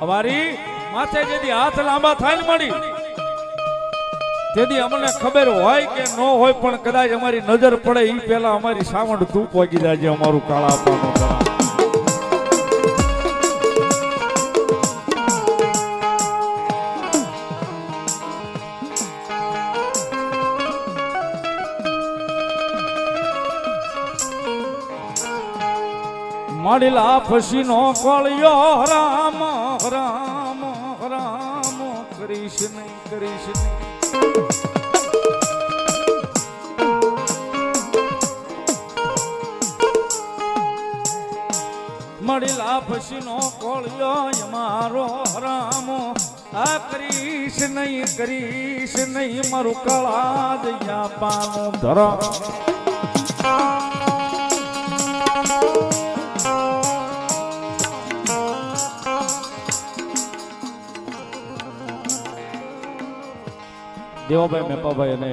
અમારી માથે જેથી હાથ લાંબા થાય ને મળી તેથી અમને ખબર હોય કે ન હોય પણ કદાચ અમારી નજર પડે એ પહેલા અમારી સાવણ તું પહોંચી જાય અમારું કાળા આપવાનું કરા. મળેલા ફસીનો કોળિયો રામ રામ રામ કરીશ નહીં કરીશ નહીં. મળેલા ફસીનો કોળિયો મારો રામ આ કરીશ નહીં મારું કળા દયા પાનું ધરા. દેવાભાઈ મેપાભાઈ અને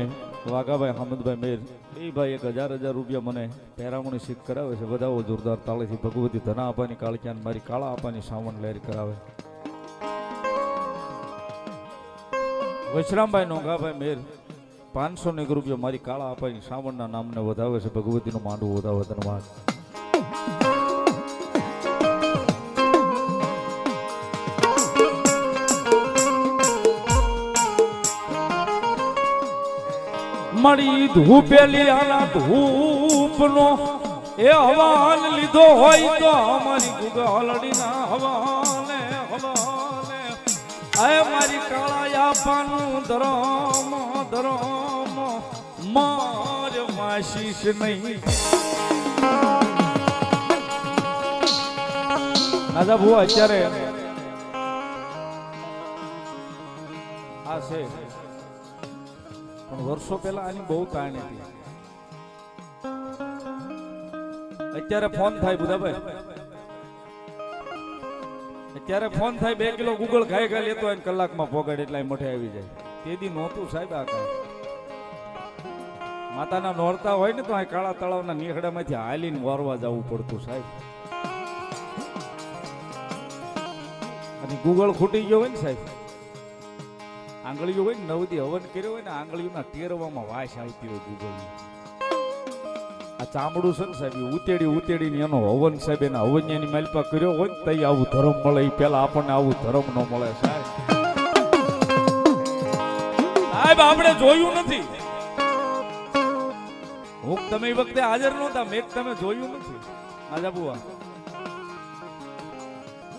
વાઘાભાઈ હામદભાઈ મેર એ ભાઈ 1000 રૂપિયા મને પહેરામણી શીખ કરાવે છે. બધાઓ જોરદાર તાળીથી ભગવતી ધના આપવાની કાળક્યાન મારી કાળા આપવાની સાવણ લહેર કરાવે. વૈશ્રામભાઈ નોંગાભાઈ મેર 500 રૂપિયા મારી કાળા આપવાની સાવણના નામને વધાવે છે. ભગવતીનું માંડવું વધાવે. ધન્યવાદ. મળી ધૂપેલી આના ધૂપનો એ હવાલ લીધો હોય તો અમારી ગુગલડીના હવાલે હવાલે આય મારી કાળા પાનું ધરમ ધરમ માર માશીશ નહીં. રાજા ભુવા અત્યારે આ છે પણ વર્ષો પહેલા આની બહુ તાણ હતી. અત્યારે ફોન થાય બુધાભાઈ, અત્યારે ફોન થાય 2 કિલો ગૂગલ ખાઈ ખાઈ લેતો હોય કલાકમાં પોગાડ એટલે મોઢે આવી જાય. તેદી નહોતું સાહેબ આ કાંઈ. માતાના નોરતા હોય ને તો આ કાળા તળાવના નીખડામાંથી હાલીને વારવા જવું પડતું સાહેબ. અને ગૂગલ ખૂટી ગયો હોય ને સાહેબ, આંગળીઓ હોય ને નવદી હવન કર્યો હોય ને આંગળીઓના ટેરવામાં વાસ આવતી હોય ગૂગલની. આ ચામડું છે ને સાહેબ ઉતેડીને એનો હવન સાહેબ એના હવન્યાની માલપા કર્યો હોય ને તઈ આવું ધર્મ મળે. એ પેલા આપણને આવું ધર્મ ન મળે સાહેબ. સાહેબ આપણે જોયું નથી. હું તમે એ વખતે હાજર નહોતા, મેં તમે જોયું નથી આજા બુઆ.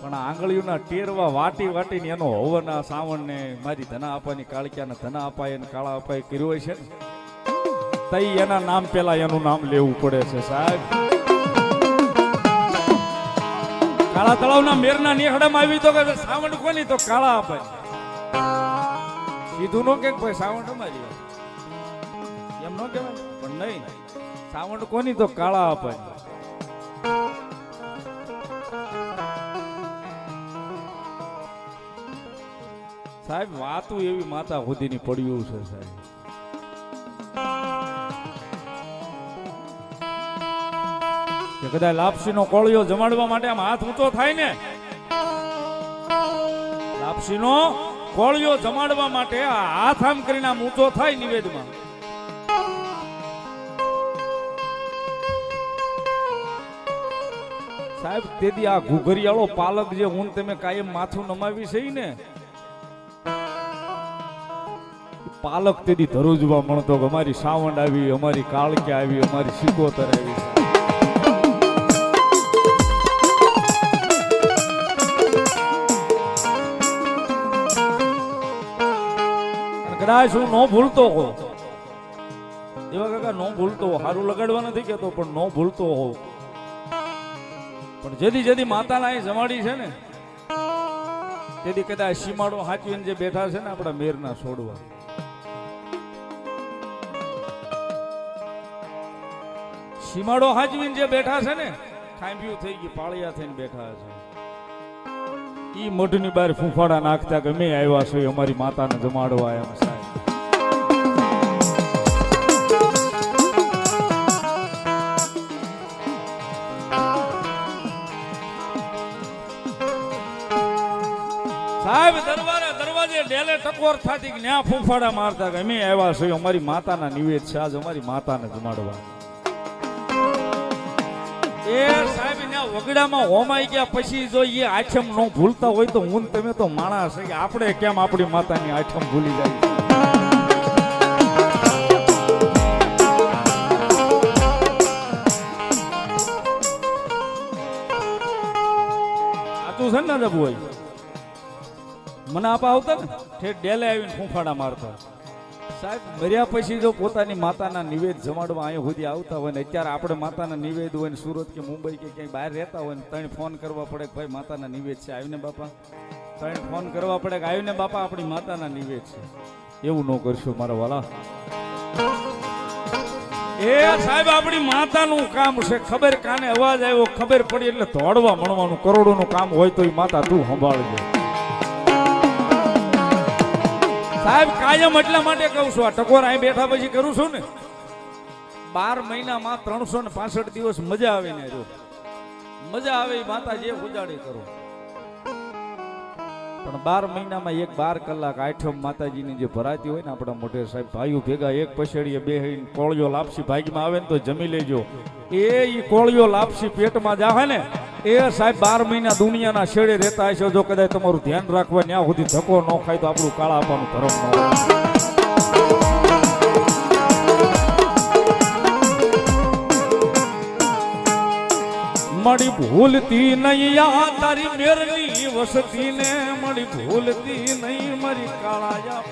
પણ આંગળીઓના ટેરવા વાટીને એનો હવન આ સાવણને મારી ધના આપવાની કાળક્યાને ધના અપાય ને કાળા અપાય કર્યો હોય છે ને તઈ એના નામ પેલા એનું નામ લેવું પડે છે સાહેબ. કાળા તળાવના મેરના નેહડામાં આવી તો કે સાવણ કોની તો કાળા અપાય. કીધું નો કે ભાઈ સાવણ અમારી એમ નો કહેવાય. પણ નહીં, સાવણ કોની તો કાળા અપાય. સાહેબ વાતું એવી માતા સુધીની પડ્યું છે સાહેબ. કે કદાચ લાપસીનો કોળિયો જમાડવા માટે આમ હાથ ઊંચો થાય ને, લાપસીનો કોળિયો જમાડવા માટે આ હાથ આમ કરીને આમ ઊંચો થાય નિવેદમાં. સાહેબ તેથી આ ઘુઘરિયાળો પાલક જે હું તમે કાયમ માથું નમાવી છે ને પાલક તેથી ધરુજવા મળતો કે અમારી સાવણ આવી, અમારી કાળક્યા આવી, અમારી સિકોતર આવી. કદાચ હું ન ભૂલતો હો એવા કાકા, ન ભૂલતો હો, સારું લગાડવા નથી કેતો પણ ન ભૂલતો હો. પણ જેથી માતાના અહીં જમાડી છે ને તેથી કદાચ સીમાડો હાચવીને જે બેઠા છે ને આપણા મેરના છોડવા, સીમાડો હાચવીને જે બેઠા છે ને ખાંભ્યું થઈ ગઈ પાળિયા થઈને બેઠા છે. ઈ મોઢની બહાર ફૂંફાડા નાખતા કે અમે આવ્યા છે અમારી માતાને જમાડવા એમ સાહેબ. સાહેબ દરવાજે ડેલે ટકોર થાતી કે ન્યા ફૂફાડા મારતા કે અમે આવ્યા છીએ અમારી માતાના નિવેદ છે આજ અમારી માતાને જમાડવા એ સાહેબ ન્યા વગડામાં હોમાઈ ગયા પછી જો એ આઠમ નો ભૂલતા હોય તો હું તમે તો માણસ છે કે આપણે કેમ આપણી માતાની આઠમ ભૂલી જાય સાચું છે ને જબુ હોય મને આપા આવતા ને ઠેઠ ડેલે આવીને ફૂંફાડા મારતા સાહેબ મર્યા પછી જો પોતાની માતાના નિવેદ જમાડવા અહીંયા સુધી આવતા હોય ને અત્યારે આપણે માતાના નિવેદ હોય ને સુરત કે મુંબઈ કે ક્યાંય બહાર રહેતા હોય ને ત્રણ ફોન કરવા પડે કે ભાઈ માતાના નિવેદ છે આવીને બાપા ત્રણ ફોન કરવા પડે કે આવીને બાપા આપણી માતાના નિવેદ છે એવું ન કરશો મારા વાલા એ સાહેબ આપણી માતાનું કામ છે ખબર કાને અવાજ આવ્યો ખબર પડી એટલે દોડવા મળવાનું કરોડોનું કામ હોય તો એ માતા તું સંભાળજો સાહેબ કાયમ એટલા માટે કહું છું આ ટકોર અહીં બેઠા પછી કરું છું ને 12 મહિનામાં 365 દિવસ મજા આવે ને જો મજા આવે માતા જે ઉજાડી કરો પણ 12 મહિનામાં 12 કલાક આઠમ માતાજીની જે ભરાતી હોય ને આપણા મોઢે સાહેબ ભાઈઓ ભેગા એક પછેડીએ બેહીને કોળિયો લાપસી ભાગમાં આવે ને તો જમી લેજો એ કોળિયો લાપસી પેટમાં જાહે ને એ સાહેબ 12 મહિના દુનિયાના છેડે રહેતા હશે જો કદાચ તમારું ધ્યાન રાખવા ત્યાં સુધી ધક્કો ન ખાય તો આપણું કાળા આપવાનું ધર્મ ન હોય મળી ભૂલતી નહીં આ તારી મેરની વસતી ને મળી ભૂલતી નહીં મારી કાળા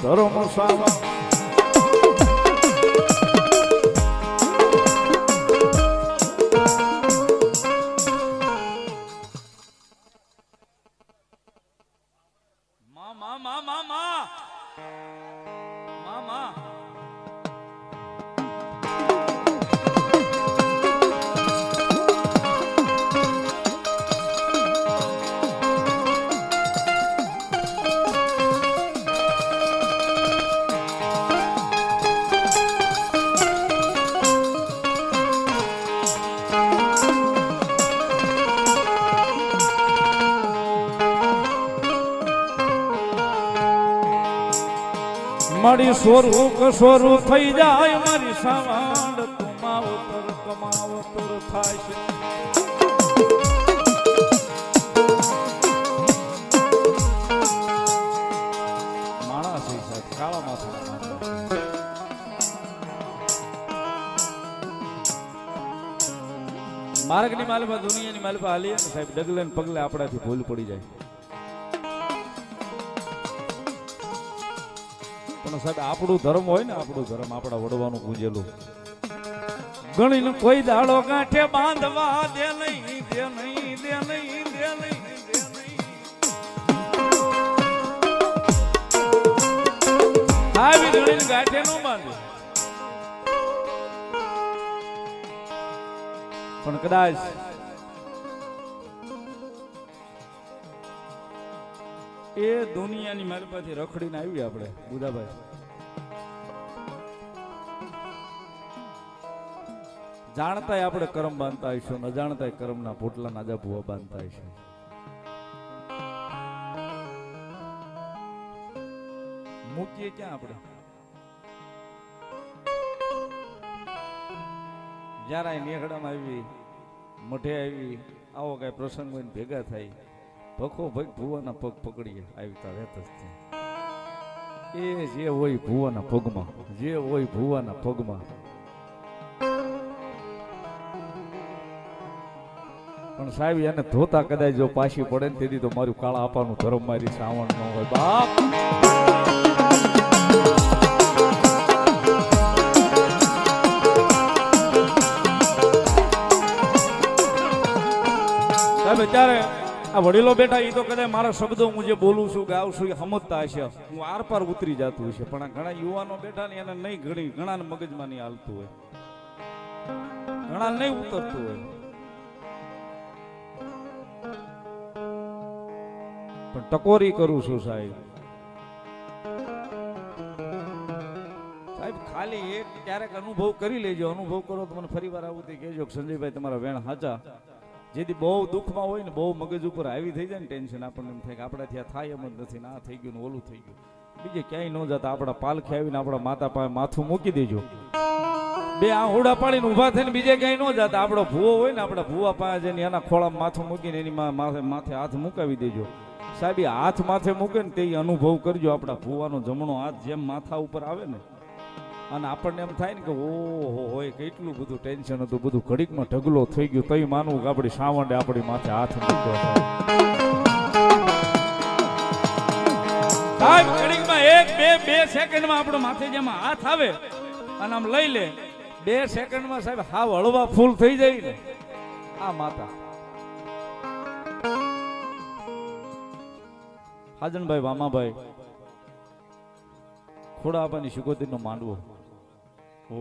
ધર્મ સાવા મારી સ્વરૂપ થઈ જાય મારી સાવાડ કમાવતર થાય છે માણસ કાળા માથા માર્ગની માલપા દુનિયાની માલપા હાલીએ ને સાહેબ ડગલે ને પગલે આપણાથી ભૂલ પડી જાય સાહેબ આપણું ધર્મ હોય ને આપણું ધર્મ આપણા વડવાનું પૂજેલું ગણીને કોઈ દાડો ગાંઠે બાંધવા દે નહીં દે નહીં દે નહીં દે નહીં દે નહીં આવી ગણીને ગાંઠે નો બાંધે પણ કદાચ એ દુનિયાની મારી પાસે રખડીને આવી આપણે બુધાભાઈ જાણતાય આપણે કરમ બાંધતા હશું અજાણતાય કરમના પોટલા નાજા ભૂવા બાંધતા હશું મૂકીએ ક્યાં આપણે જયારે નેહડામાં આવી મઢે આવી આવો કઈ પ્રસંગ હોય ને ભેગા થાય ભખો ભગ ભુવાના પગ પકડીએ આવી રહેત જ એ જે હોય ભુવાના પગમાં જે હોય ભુવાના પગમાં પણ સાહેબ એને ધોતા કદાચ જો પાછી પડે ને તેથી તો મારું કાળા આપવાનું ધર્મ મારી શ્રાવણ ન હોય બાપ સાહેબ અત્યારે આ વડીલો બેઠા એ તો કદાચ મારા શબ્દો હું જે બોલું છું ગાઉં છું એ સમજતા હશે હું આર પાર ઉતરી જતું હશે પણ આ ઘણા યુવાનો બેઠા ને એને નહીં ઘણા મગજમાં નહીં હાલતું હોય ઘણા નહીં ઉતરતું હોય પણ ટકોરી કરું છું સાહેબ ખાલી એક ક્યારેક અનુભવ કરી લેજો અનુભવ કરો તો મને ફરી વાર આવું કહેજો સંજયભાઈ તમારા વેણ હાચા જેથી બહુ દુઃખમાં હોય ને, બહુ મગજ ઉપર આવી થઈ જાય ને ટેન્શન, આપણને એમ થાય કે આપણા ત્યાં થાય એમ જ નથી, ના થઈ ગયું ને ઓલું થઈ ગયું. બીજે ક્યાંય ન જતા આપણા પાલખે આવીને આપણા માતા પાસે માથું મૂકી દેજો. બે આહુડા પાડીને ઊભા થઈને બીજે ક્યાંય ન જતા. આપણો ભૂવો હોય ને, આપણા ભૂવા પાસે જઈને એના ખોળામાં માથું મૂકીને એની માથે હાથ મુકાવી દેજો. સાહેબ હાથ માથે મૂકે ને તે અનુભવ કરજો. આપણા ભૂવાનો જમણો હાથ જેમ માથા ઉપર આવે ને, અને આપણને એમ થાય ને કે ઓહો હોય કેટલું બધું ટેન્શન હતું, બધું ઘડીકમાં ઢગલો થઈ ગયું. તઈ માનવું કે આપણી સાવંડે આપણી માથે હાથ મૂક્યો. સાહેબ ઘડીકમાં બે સેકન્ડમાં આપણો માથે જેમ હાથ આવે અને આમ લઈ લે, 2 સેકન્ડમાં સાહેબ હાવ હળવા ફૂલ થઈ જાય ને આ માતા. હાજનભાઈ વામાભાઈ ખોડા આપવાની શિકોતરીનો માંડવો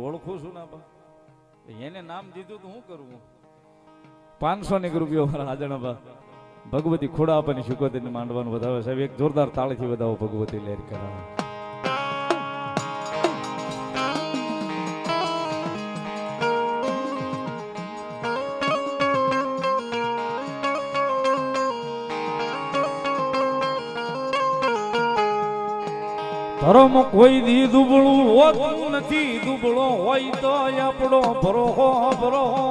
ઓળખું છું ને બા, એને નામ દીધું તો શું કરવું. 500 રૂપિયા વાળા હાજણાબા ભગવતી ખોડા આપવાની શિકોતરીને માંડવાનું વધાવે. સાહેબ એક જોરદાર તાળીથી વધાવો ભગવતી લહેર કરાવે. ધર્મ કોઈ દી દુબળું હોતું નથી, દુબળો હોય તો આપણો ભરોહો ભરોહો.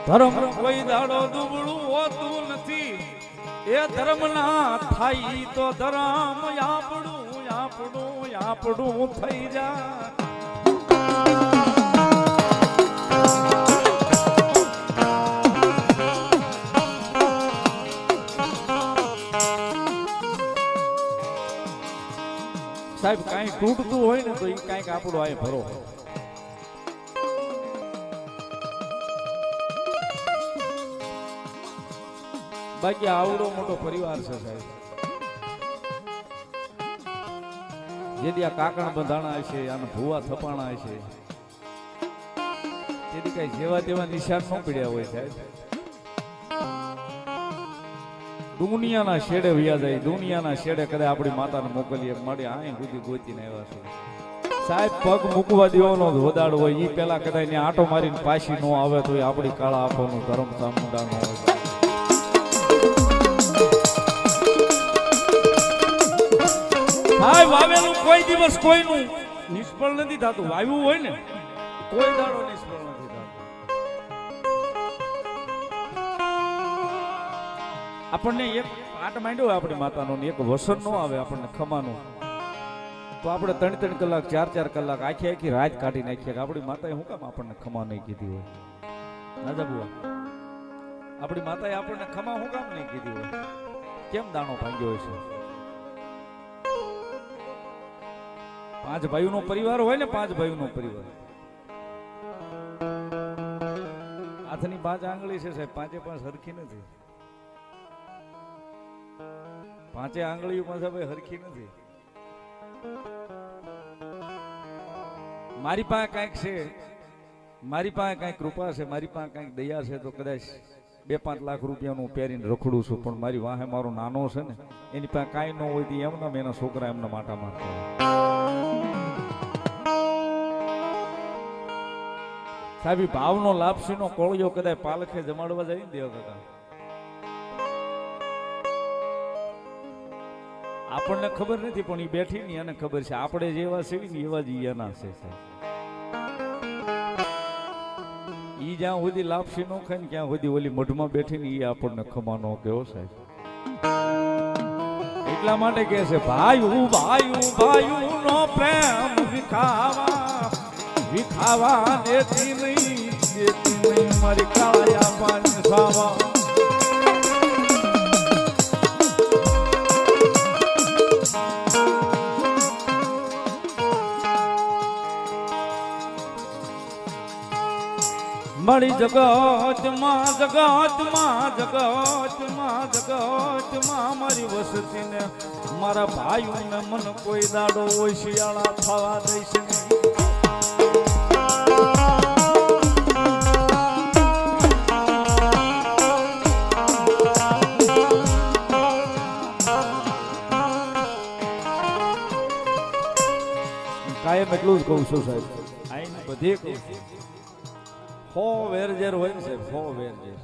ધર્મ કોઈ દાડો દુબળું હોતું નથી, એ ધર્મ ના થાય તો ધર્મ આપણું આપણું આપણું થઈ જાય. સાહેબ કાંઈ તૂટતું હોય ને તો એ કાંઈક આપણો આ ભરો. બાકી આવડો મોટો પરિવાર છે સાહેબ. જેથી આ કાકણ બંધાણા હશે, આના ભૂવા થપાણા હશે, તેથી કઈ જેવા તેવા નિશાન ન પડ્યા હોય સાહેબ. દુનિયાના શેડે વ્યા જાય, દુનિયાના શેડે કદાચ આપણી માતાને મોકલીએ મળે અહીં સુધી ગોતીને આવ્યા છે સાહેબ. પગ મૂકવા દેવાનો વધાડ હોય એ પેલા કદાચ ને આટો મારીને પાછી ન આવે તો આપણી કાળા આપવાનું ધર્મ ચામુંડા ન હોય. સાહેબ વાવેલું કોઈ દિવસ કોઈનું નિષ્ફળ નથી થતું. વાવ્યું હોય ને કોઈ દાડો નિષ્ફળ નથી થતું. આપણને એક પાટ માંડ્યો હોય આપણી માતાનો, એક વસન નો આવે આપણને ખમાનું, તો આપણે 3-3 કલાક 4-4 કલાક આખી રાત કાઢી નાખીએ કે આપણી માતાએ શું કામ આપણને ખમા નહીં કીધી હોય. નાદા બુઆ, આપણી માતાએ આપણને ખમા શું કામ નહીં કીધી હોય? કેમ દાણો ભાંગ્યો હોય છે? 5 ભાઈઓનો પરિવાર હોય ને, 5 ભાઈઓનો પરિવાર, હાથની 5 આંગળી છે સાહેબ, 5 સરખી નથી. 5 આંગળીઓ સાહેબ હરખી નથી. મારી પાસે કાંઈક છે, મારી પાસે કાંઈક કૃપા છે, મારી પાસે કાંઈક દયા છે તો કદાચ 2-5 લાખ રૂપિયાનું પહેરીને રખડું છું, પણ મારી વાહે મારો નાનો છે ને એની પાસે કાંઈ ન હોય તો એમના એના છોકરા એમના માટા મારતા હોય. સાહેબ ભાવનો લાપસીનો કોળિયો કદાચ પાલખે જમાડવા જાય ને દેવ કાકા, આપણને ખબર નથી પણ એ બેઠી ને એને ખબર છે. આપણે જેવા છે ને એવા જ એના છે. ઈ જ્યાં સુધી લાપસી નો ખાય ને ક્યાં સુધી ઓલી મઢમાં બેઠી ને એ આપણને ખમાનો કેવો સાહેબ. એટલા માટે કે છે ભાઈ ભાઈ નો પ્રેમ વિખાવા વિખાવા દેતી નહીં મારી કાળિયા પાન ખાવા. મારી જગતમાં જગતમાં જગતમાં જગતમાં મારી વસતી ને મારા ભાઈઓને મન કોઈ દાડો હોય શિયાળા થવા દઈશ નહીં. કાયમ એટલું જ કહું છું સાહેબ, આઈને બધે કહું છું, હો વેરઝેર હોય ને સાહેબ, હો વેરઝેર,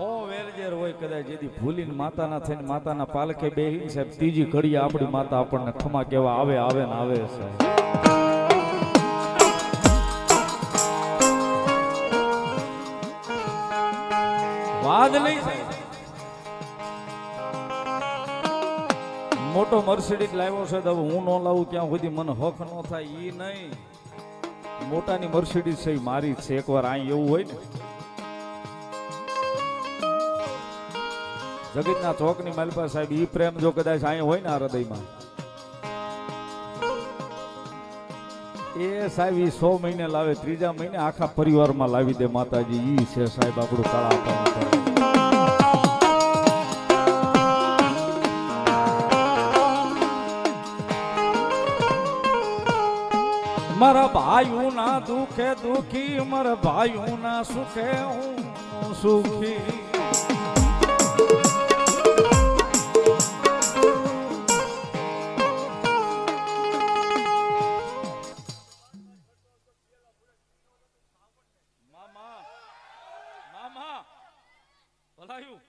હો વેરઝેર હોય. કદાચ જેથી ભૂલીને માતાના થઈને માતાના પાલખે બેહીને સાહેબ ત્રીજી ઘડીએ આપણી માતા આપણને ખમા કેવા આવે આવે ને આવે સાહેબ. વાદ નહીં સાહેબ. મોટો મર્સિડીઝ લાવ્યો છે તો હું ન લાવું ત્યાં સુધી મને હક ન થાય ઈ નહીં. મોટાની મર્સિડીઝ છે મારી છે. એકવાર અહીં એવું હોય ને જગતના ચોકની માલપા સાહેબ, ઈ પ્રેમ જો કદાચ અહીં હોય ને આ હૃદયમાં, એ સાહેબ ઈ 100 મહિને લાવે, ત્રીજા મહિને આખા પરિવારમાં લાવી દે માતાજી. ઈ છે સાહેબ આપણું કાળા આપવાનું. મારા ભાઈઓ ના દુખે દુખી, મારા ભાઈઓ ના સુખે હું સુખી. મામા મામા ભલાયું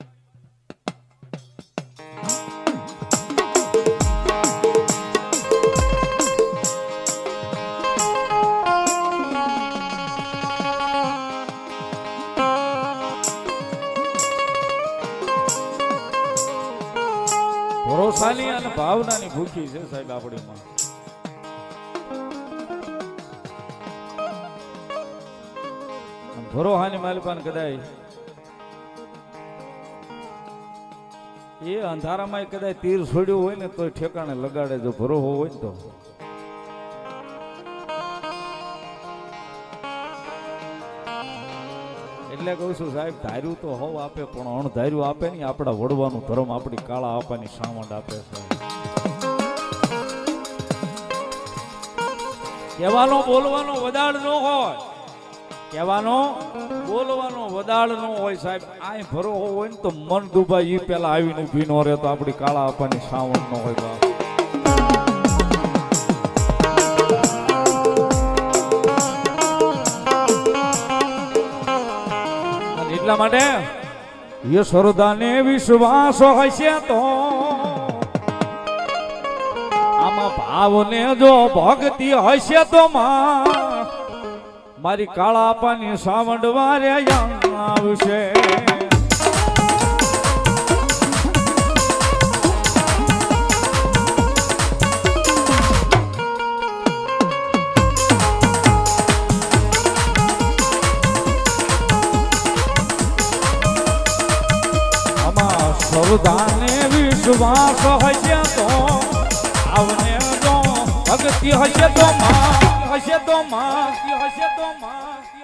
ભરોસાની અને ભાવનાની ભૂખી છે સાહેબ આપણી માં. ભરોહાની માલિકાન કદાચ એ અંધારામાં કદાચ તીર છોડ્યું હોય ને તો ઠેકાણે લગાડે, જો ભરોહો હોય ને તો. એટલે કહું છું સાહેબ, ધાર્યું તો હોવ આપે પણ અણધાર્યું આપે નહીં. આપણા વડવાનું ધર્મ આપણી કાળા આપવાની સાવંડ આપે છે. કહેવાનો બોલવાનો વદાળ ન હોય, કહેવાનો બોલવાનો વદાળ ન હોય સાહેબ. આ ભરો હોય ને તો મન દુભાઈ ઈ પેલા આવીને ઊભી ન રહે તો આપણી કાળા આપવાની સાવંડ ન હોય બાપ. એટલા માટે યશોદાને વિશ્વાસ હશે તો આમાં ભાવને જો ભક્તિ હશે તો મારી કાળા આપવાની સાવંડ વારે આવશે. શ્રદ્ધાને વિશ્વાસ હશે તો આવને જો ભક્તિ હશે તો હશે તો હશે તો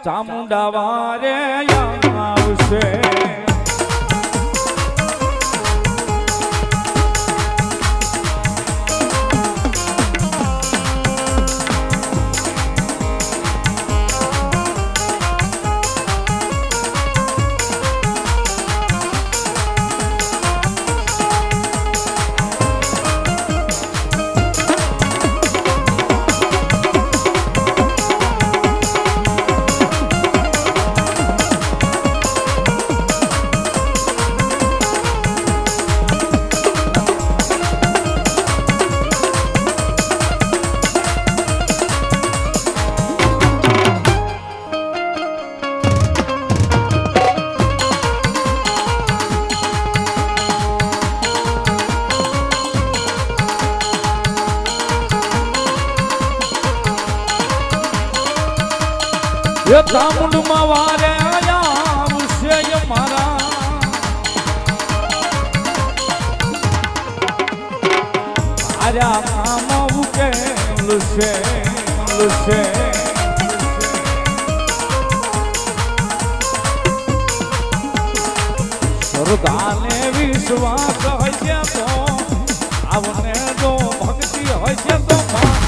ચામુંડા વારે આવશે. એ ચામુંડમાં વારે આવશે મારા આર્યા કામ ઉકેલશે શ્રદ્ધાને વિશ્વાસ હશે તો આવને જો ભક્તિ હશે તો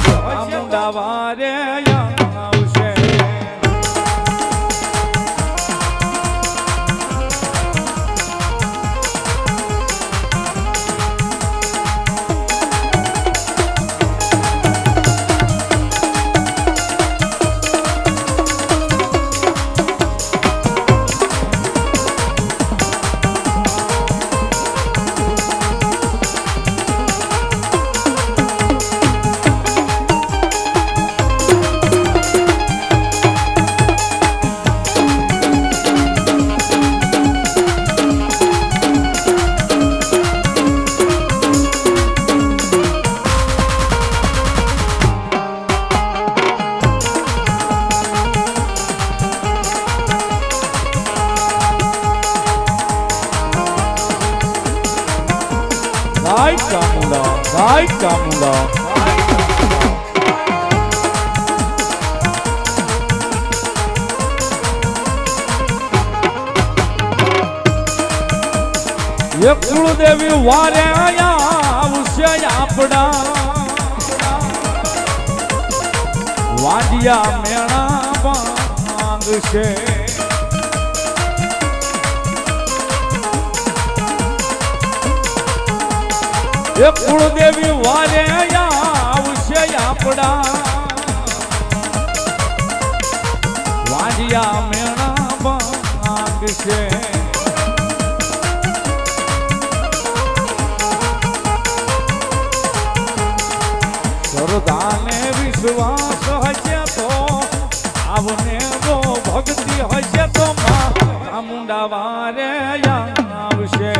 ચામુંડા વારે આવશે. ચામુંડા જય ચામુંડા એ કુળદેવી વારે આવશે આપડા વાડિયા મેણા માંગશે એ કુળદેવી વારે આવશે આપડા વાડિયા મેણા માંગશે શ્રદ્ધાને વિશ્વાસ હશે તો આવને જો ભક્તિ હશે તો ચામુંડા વારે આવશે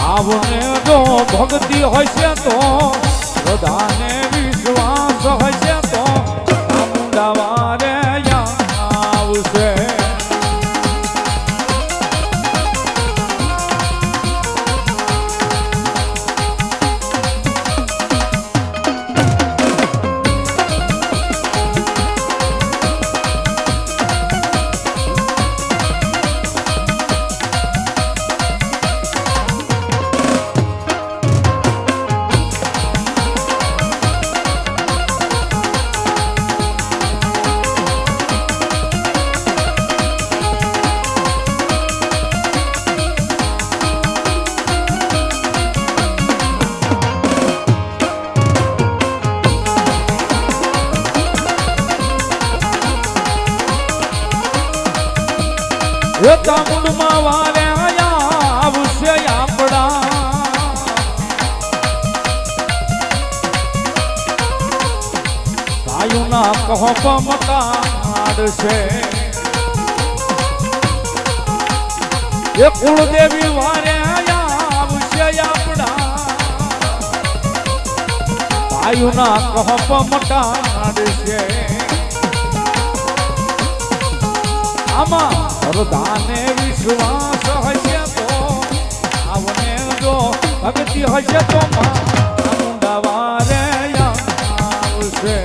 આવને જો ભક્તિ હશે તો બધાને વિશ્વાસ હશે તો ચામુંડા વારે આવશે એ ચામુંડમાં વારે આવશે આપડા ગાયુના કહપ મટાડશે એ કુળદેવી વારે આવશે આપડા ગાયુના કહપ મટાડશે આમાં શ્રદ્ધાને વિશ્વાસ હશે તો આવને જો ભક્તિ હશે તો ચામુંડા વારે આવશે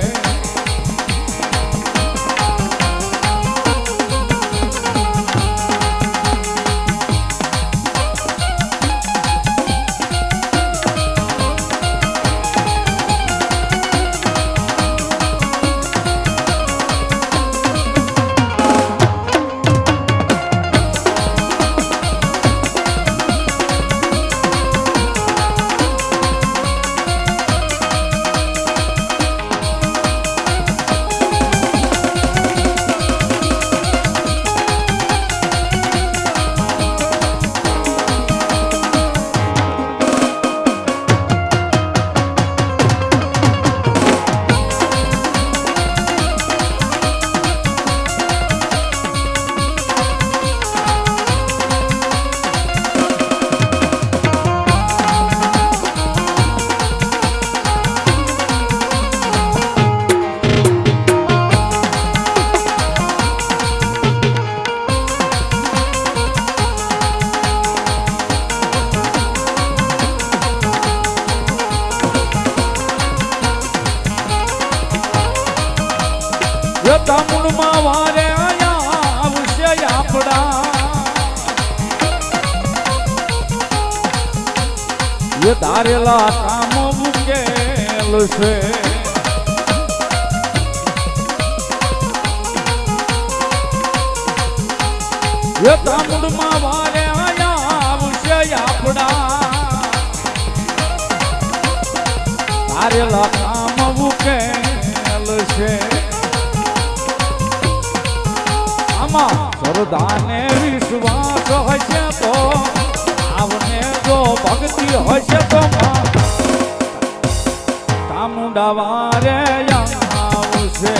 એ ધારેલા કામ મુકેલ છે એ તામુડમાં વારે આવશે આપડા ધારેલા કામ મુકેલ છે આમાં શ્રદ્ધાને વિશ્વાસ હશે તો આવને જો ભક્તિ હશે તો તામુંડા વારે આવશે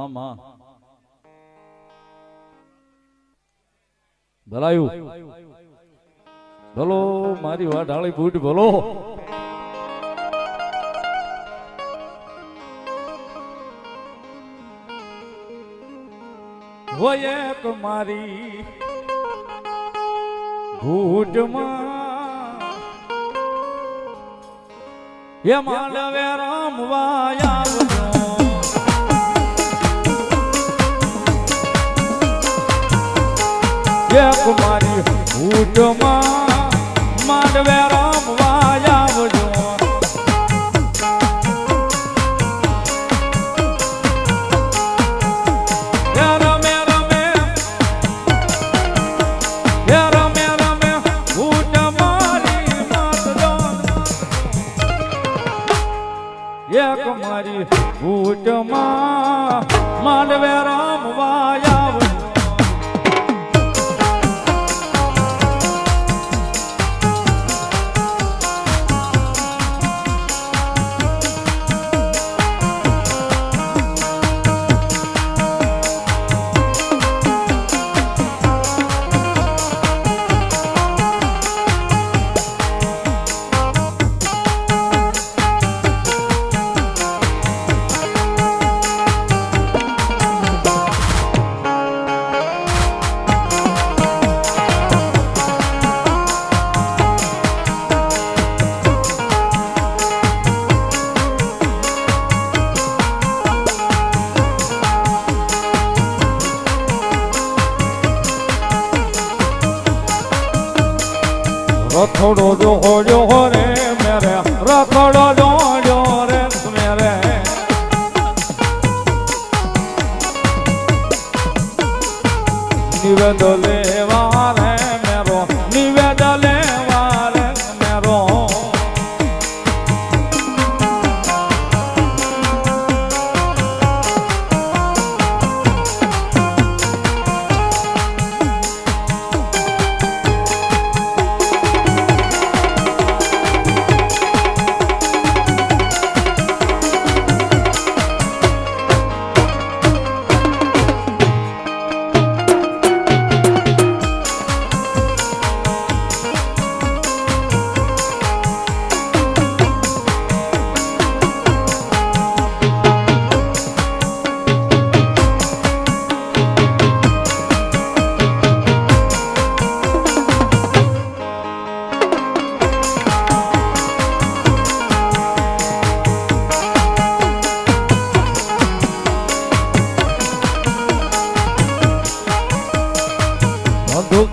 માં ભલાયું ભલો મારી વાઢાળી બૂટ ભલો હોય એક મારી ભૂટમાં એ માનવે રામવા આવજો એક મારી ભૂટમાં માંડવે રમવા આવજો રમે રમે રમે રમે ભૂટ મારી માતજો એક મારી ભૂટમાં માંડવે રમવા આવજો રખડો જો રે મેરે રખડો જો રે મેરે નિવેદ લેવા રે મેરો નિવેદ લેવા રે મેરો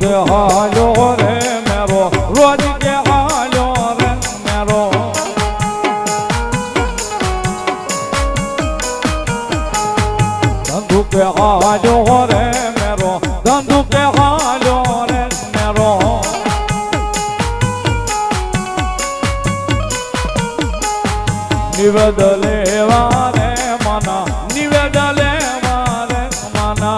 के हालो रे मेरो रोज के हालो रे मेरो धंधु के हालो रे मेरो धंधु के हालो रे मेरो निवेद लेवा रे मना निवेद लेवा रे मना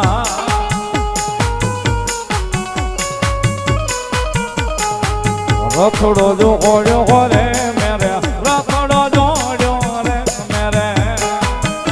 रखड़ो जो रे